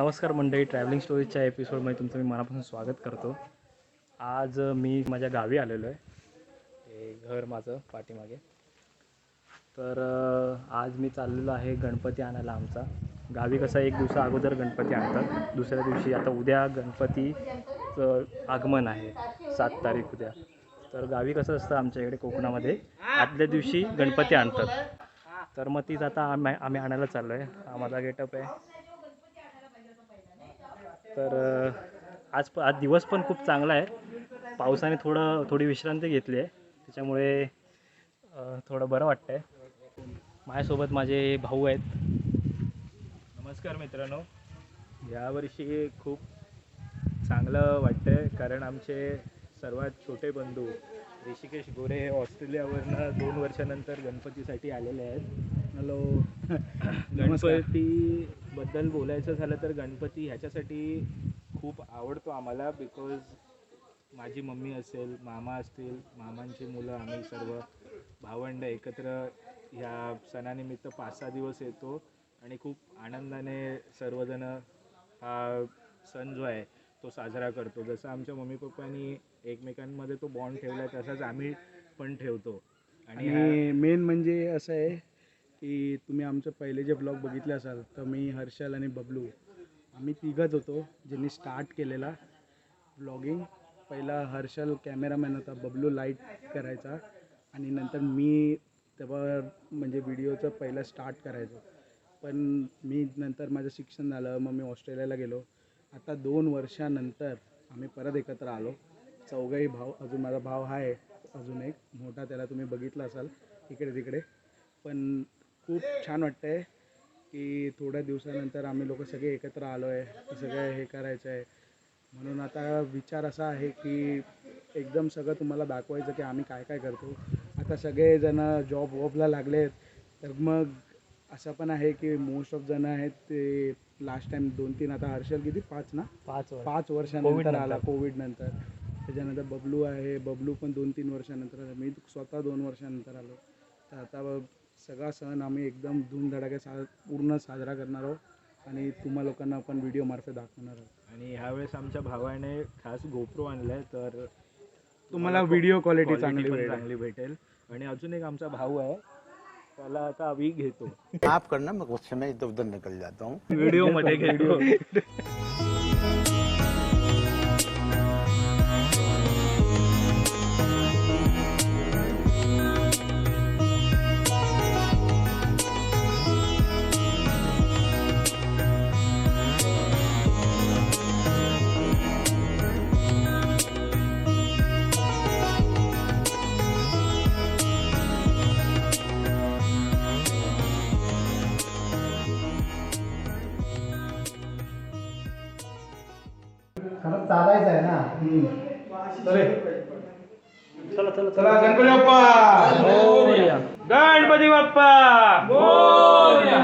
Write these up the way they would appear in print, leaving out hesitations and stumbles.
नमस्कार मंडळी, ट्रॅव्हलिंग स्टोरीजच्या एपिसोडमध्ये तुमचं मी मनापासून स्वागत करतो. आज मी माझ्या गावी आलेलो आहे. हे घर माझं पाठीमागे. तर आज मी चाललेलो आहे गणपती आणायला. आमचा गावी कसं एक दिवसा अगोदर गणपती आणतात. दुसऱ्या दिवशी आता उद्या गणपतीचं आगमन आहे, 7 तारीख उद्या. तर गावी कसं असतं आमच्या इकडे कोकणामध्ये आदल्या दिवशी गणपती आणतात. तर मग तीच आता आम्ही आणायला चाललो आहे. हा माझा गेटअप आहे. तर आज दिवस पण खूप चांगला आहे. पावसाने थोडी विश्रांती घेतली आहे, त्याच्यामुळे थोडं बरं वाटतं आहे. माझ्यासोबत माझे भाऊ आहेत. नमस्कार मित्रांनो, यावर्षी खूप चांगलं वाटतं आहे कारण आमचे सर्वात छोटे बंधू ऋषिकेश गोरे हे ऑस्ट्रेलियावरनं 2 वर्षानंतर गणपतीसाठी आलेले आहेत. हॅलो. गणपतीबद्दल बोलायचं झालं तर गणपती ह्याच्यासाठी खूप आवडतो आम्हाला, बिकॉज माझी मम्मी असेल, मामा असतील, मामांची मुलं, आम्ही सर्व भावंड एकत्र ह्या सणानिमित्त 5-6 दिवस येतो आणि खूप आनंदाने सर्वजण हा सण जो आहे तो साजरा करतो. जसं आमच्या मम्मी पप्पांनी एकमेकांमध्ये तो बॉन्ड ठेवला आहे तसाच आम्ही पण ठेवतो. आणि मेन म्हणजे असं आहे की तुम्ही आमचे पहिले जे ब्लॉग बघितले असाल तर मी, हर्षल आणि बबलू आम्ही तिघंच होतो ज्यांनी स्टार्ट केलेला ब्लॉगिंग. पहिला हर्षल कॅमेरामॅन होता, बबलू लाईट करायचा आणि नंतर मी तेव्हा म्हणजे व्हिडिओचं पहिलं स्टार्ट करायचो. पण मी नंतर माझं शिक्षण झालं, मग मी ऑस्ट्रेलियाला गेलो. आता 2 वर्षानंतर आम्ही परत एकत्र आलो, चौघही भाऊ. अजून माझा भाव आहे अजून एक मोठा, त्याला तुम्ही बघितलं असाल इकडे तिकडे. पण खूप छान वाटतं आहे की थोड्या दिवसानंतर आम्ही लोक सगळे एकत्र आलो आहे, सगळं हे करायचं आहे. म्हणून आता विचार असा आहे की एकदम सगळं तुम्हाला दाखवायचं की आम्ही काय काय करतो. आता सगळेजणं जॉबला लागले आहेत, तर मग असं पण आहे की मोस्ट ऑफ जण आहेत ते लास्ट टाईम 2-3, आता हर्षल किती 5 वर्षानंतर आला कोविड नंतर. त्याच्यानंतर बबलू आहे, बबलू पण 2-3 वर्षानंतर आला. मी स्वतः 2 वर्षानंतर आलो. तर आता सगळा सण आम्ही एकदम धूमधडाक्यात पूर्ण साजरा करणार आहोत आणि तुम्हा लोकांना आपण व्हिडिओमार्फत दाखवणार आहोत. आणि ह्यावेळेस आमच्या भावाने खास गोप्रो आणला आहे, तर तुम्हाला व्हिडिओ क्वालिटी चांगली भेटेल. आणि अजून एक आमचा भाऊ आहे, त्याला आता आम्ही घेतो. माफ करना, मैं गुस्से में इधर उधर निकल जाता हूँ. व्हिडिओमध्ये घेतो. चालायचं आहे ना. चला गणपती बाप्पा मोरया. गणपती बाप्पा मोरया.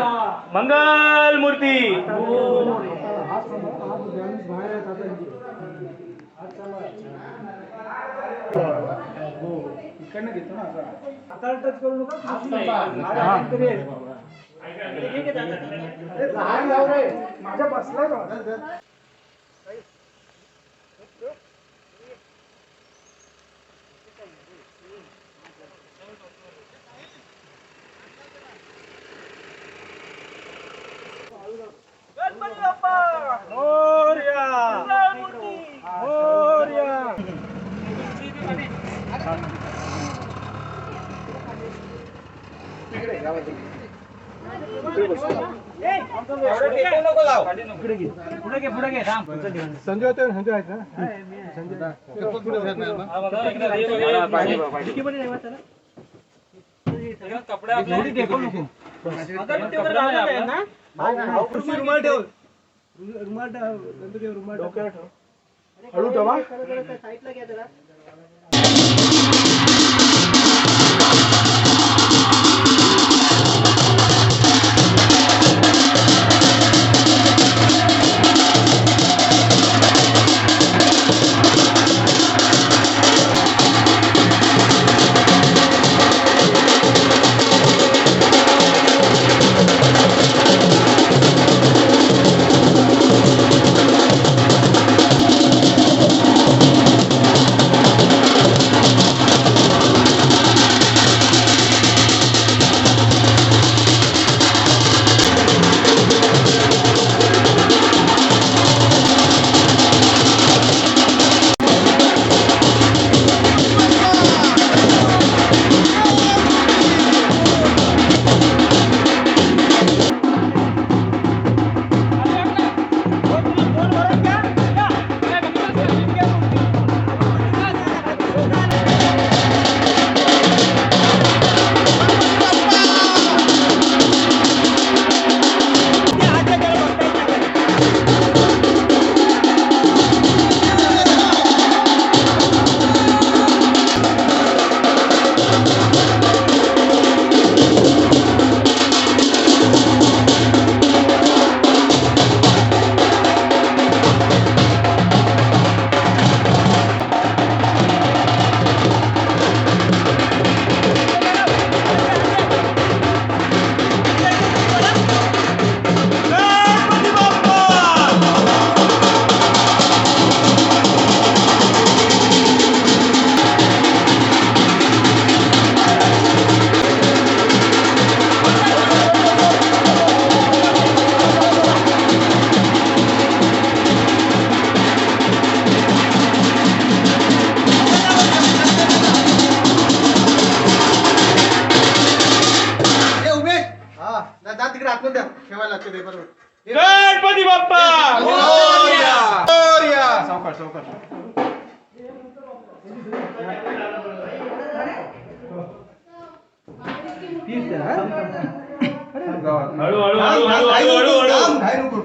मंगल मूर्ती. इकडनं घेतो ना माझ्या बसला. गणपती बाप्पा मोरया. मोरया. संजय होते, संजय आहेत ना. रुमाल ठेव, रुमाल डोक्यावर ठेव, हळू ठेवा. जा तिकडे आतून द्या ठेवायला लागते पेपर गणपती बाप्पा सावकाश सावकाश हळू हळू हळू हळू हळू हळू घाई नको